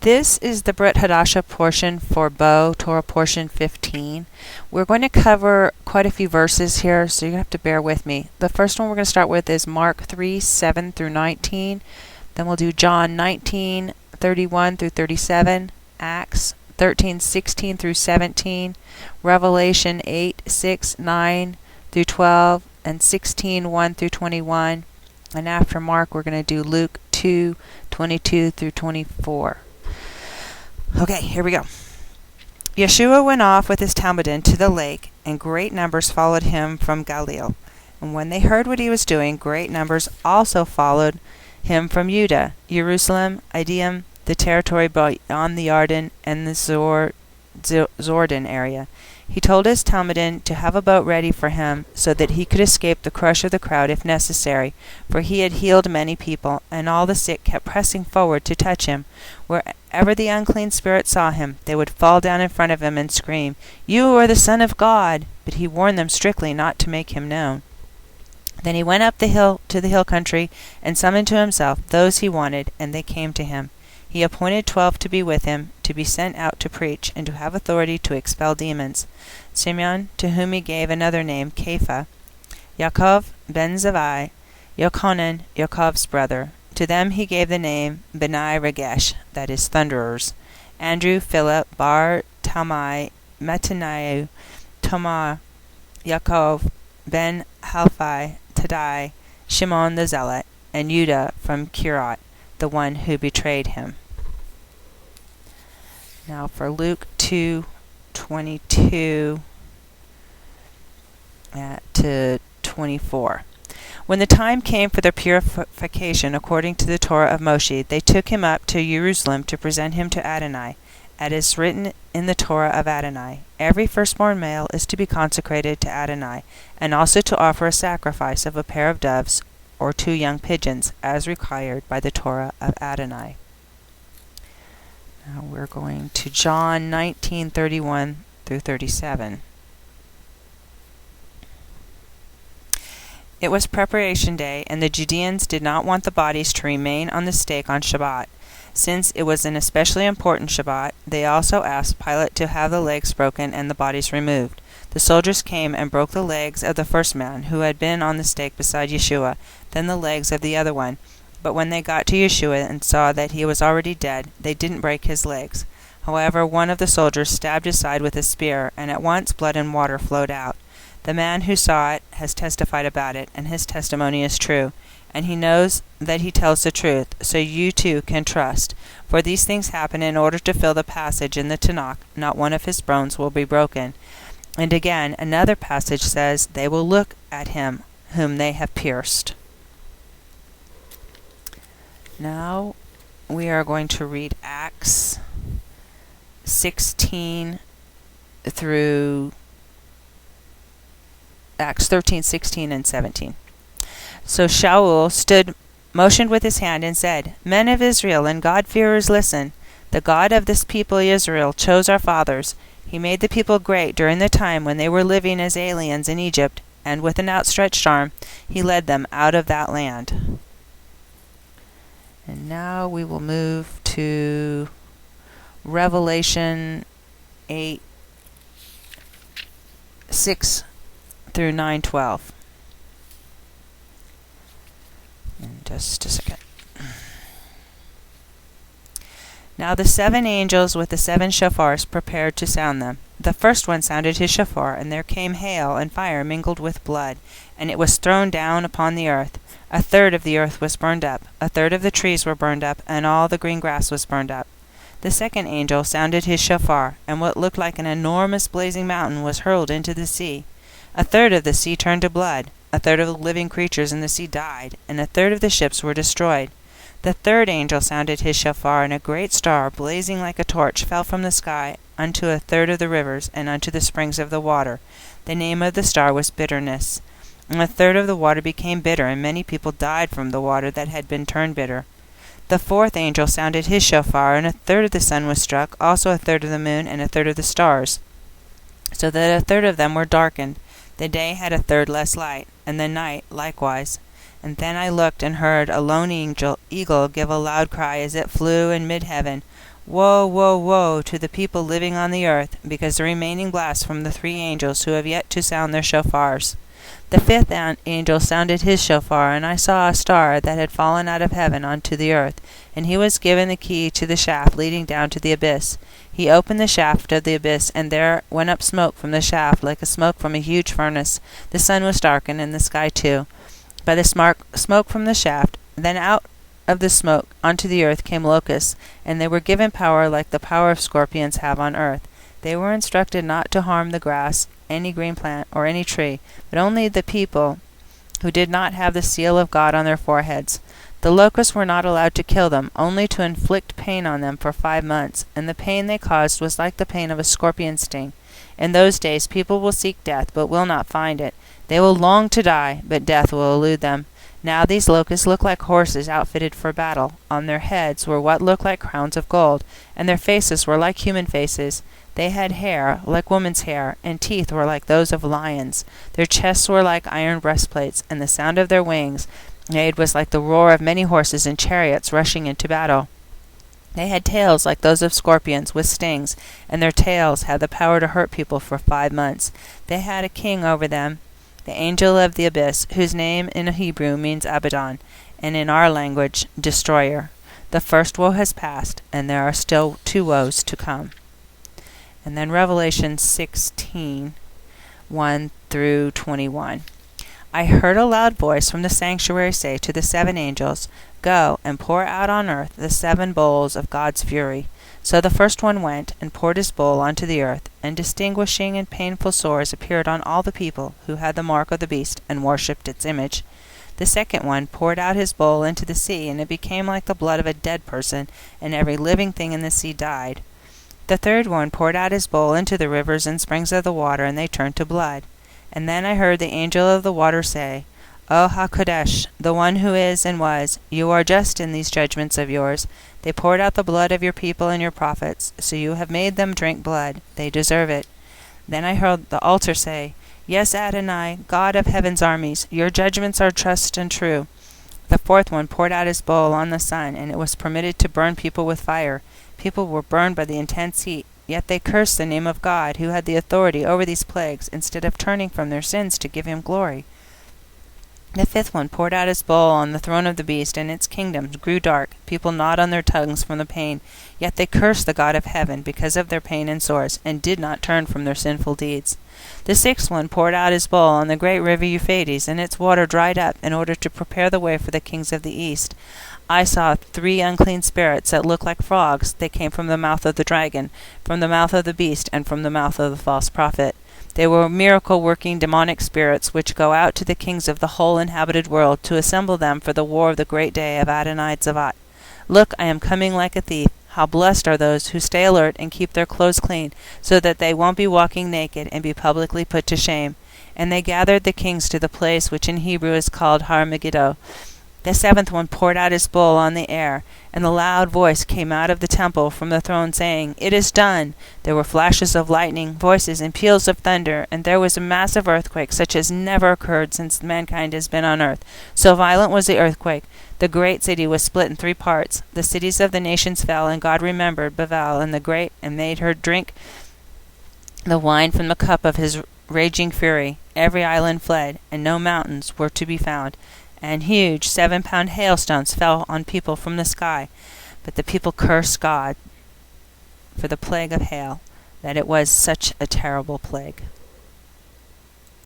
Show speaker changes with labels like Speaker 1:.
Speaker 1: This is the Brit Chadashah portion for Bo, Torah portion 15. We're going to cover quite a few verses here, so you have to bear with me. The first one we're going to start with is Mark 3, 7 through 19. Then we'll do John 19, 31 through 37, Acts 13, 16 through 17, Revelation 8, 6, 9 through 12, and 16, 1 through 21. And after Mark, we're going to do Luke 2, 22 through 24. Okay, here we go. Yeshua went off with his Talmudim to the lake, and great numbers followed him from Galilee. And when they heard what he was doing, great numbers also followed him from Judah, Jerusalem, Idum, the territory beyond the Jordan, and the Jordan area. He told his Talmudim to have a boat ready for him, so that he could escape the crush of the crowd if necessary, for he had healed many people, and all the sick kept pressing forward to touch him. Wherever the unclean spirits saw him, they would fall down in front of him and scream, "You are the Son of God!" But he warned them strictly not to make him known. Then he went up the hill to the hill country, and summoned to himself those he wanted, and they came to him. He appointed 12 to be with him, to be sent out to preach, and to have authority to expel demons: Simeon, to whom he gave another name, Kepha; Yaakov ben Zavai; Yochanan, Yaakov's brother. To them he gave the name B'nai Regesh, that is, thunderers: Andrew, Philip, Bar Talmai, Mattaniah, Tomah, Yaakov ben Halphi, Taddai, Shimon the Zealot, and Judah from Kirot, the one who betrayed him. Now for Luke 2, 22 to 24. When the time came for their purification according to the Torah of Moshe, they took him up to Jerusalem to present him to Adonai. As is written in the Torah of Adonai, every firstborn male is to be consecrated to Adonai, and also to offer a sacrifice of a pair of doves or 2 young pigeons, as required by the Torah of Adonai. Now we're going to John 19, 31 through 37. It was preparation day, and the Judeans did not want the bodies to remain on the stake on Shabbat. Since it was an especially important Shabbat, they also asked Pilate to have the legs broken and the bodies removed. The soldiers came and broke the legs of the first man, who had been on the stake beside Yeshua, then the legs of the other one. But when they got to Yeshua and saw that he was already dead, they didn't break his legs. However, one of the soldiers stabbed his side with a spear, and at once blood and water flowed out. The man who saw it has testified about it, and his testimony is true, and he knows that he tells the truth, so you too can trust. For these things happen in order to fill the passage in the Tanakh, not one of his bones will be broken. And again, another passage says, they will look at him whom they have pierced. Now we are going to read Acts 16 through Acts 13, 16, and 17. So Shaul motioned with his hand and said, "Men of Israel and God-fearers, listen. The God of this people Israel chose our fathers. He made the people great during the time when they were living as aliens in Egypt, and with an outstretched arm he led them out of that land." And now we will move to Revelation 8, 6 through 9:12. In just a second. Now the 7 angels with the 7 shofars prepared to sound them. The first one sounded his shofar, and there came hail and fire mingled with blood, and it was thrown down upon the earth. A third of the earth was burned up, a third of the trees were burned up, and all the green grass was burned up. The second angel sounded his shofar, and what looked like an enormous blazing mountain was hurled into the sea. A third of the sea turned to blood, a third of the living creatures in the sea died, and a third of the ships were destroyed. The third angel sounded his shofar, and a great star, blazing like a torch, fell from the sky unto a third of the rivers, and unto the springs of the water. The name of the star was Bitterness. And a third of the water became bitter, and many people died from the water that had been turned bitter. The fourth angel sounded his shofar, and a third of the sun was struck, also a third of the moon, and a third of the stars, so that a third of them were darkened. The day had a third less light, and the night likewise. And then I looked and heard a lone eagle give a loud cry as it flew in mid-heaven. Woe, woe, woe to the people living on the earth, because the remaining blasts from the 3 angels who have yet to sound their shofars. The 5th angel sounded his shofar, and I saw a star that had fallen out of heaven onto the earth, and he was given the key to the shaft leading down to the abyss. He opened the shaft of the abyss, and there went up smoke from the shaft like a smoke from a huge furnace. The sun was darkened, and the sky too, by the smoke from the shaft. Then out of the smoke onto the earth came locusts, and they were given power like the power of scorpions have on earth. They were instructed not to harm the grass, any green plant, or any tree, but only the people who did not have the seal of God on their foreheads. The locusts were not allowed to kill them, only to inflict pain on them for 5 months, and the pain they caused was like the pain of a scorpion sting. In those days people will seek death, but will not find it. They will long to die, but death will elude them. Now these locusts look like horses outfitted for battle. On their heads were what looked like crowns of gold, and their faces were like human faces. They had hair like women's hair, and teeth were like those of lions. Their chests were like iron breastplates, and the sound of their wings made was like the roar of many horses and chariots rushing into battle. They had tails like those of scorpions with stings, and their tails had the power to hurt people for 5 months. They had a king over them, the angel of the abyss, whose name in Hebrew means Abaddon, and in our language, destroyer. The first woe has passed, and there are still 2 woes to come. And then Revelation 16, 1 through 21. I heard a loud voice from the sanctuary say to the 7 angels, Go and pour out on earth the 7 bowls of God's fury. So the first one went and poured his bowl onto the earth, and distinguishing and painful sores appeared on all the people who had the mark of the beast and worshipped its image. The second one poured out his bowl into the sea, and it became like the blood of a dead person, and every living thing in the sea died. The third one poured out his bowl into the rivers and springs of the water, and they turned to blood. And then I heard the angel of the water say, O HaKodesh, the one who is and was, you are just in these judgments of yours. They poured out the blood of your people and your prophets, so you have made them drink blood. They deserve it. Then I heard the altar say, Yes, Adonai, God of heaven's armies, your judgments are just and true. The fourth one poured out his bowl on the sun, and it was permitted to burn people with fire. People were burned by the intense heat, yet they cursed the name of God, who had the authority over these plagues, instead of turning from their sins to give him glory. The fifth one poured out his bowl on the throne of the beast, and its kingdom grew dark. People gnawed on their tongues from the pain, yet they cursed the God of heaven because of their pain and sores, and did not turn from their sinful deeds. The sixth one poured out his bowl on the great river Euphrates, and its water dried up, in order to prepare the way for the kings of the east. I saw 3 unclean spirits that looked like frogs. They came from the mouth of the dragon, from the mouth of the beast, and from the mouth of the false prophet. They were miracle-working demonic spirits, which go out to the kings of the whole inhabited world, to assemble them for the war of the great day of Adonai Tzavat. Look, I am coming like a thief. How blessed are those who stay alert and keep their clothes clean, so that they won't be walking naked and be publicly put to shame. And they gathered the kings to the place which in Hebrew is called Har Megiddo. The seventh one poured out his bowl on the air, and a loud voice came out of the temple from the throne, saying, It is done. There were flashes of lightning, voices, and peals of thunder, and there was a massive earthquake, such as never occurred since mankind has been on earth. So violent was the earthquake. The great city was split in 3 parts. The cities of the nations fell, and God remembered Bavel and the great, and made her drink the wine from the cup of his raging fury. Every island fled, and no mountains were to be found. And huge 7-pound hailstones fell on people from the sky. But the people cursed God for the plague of hail, that it was such a terrible plague.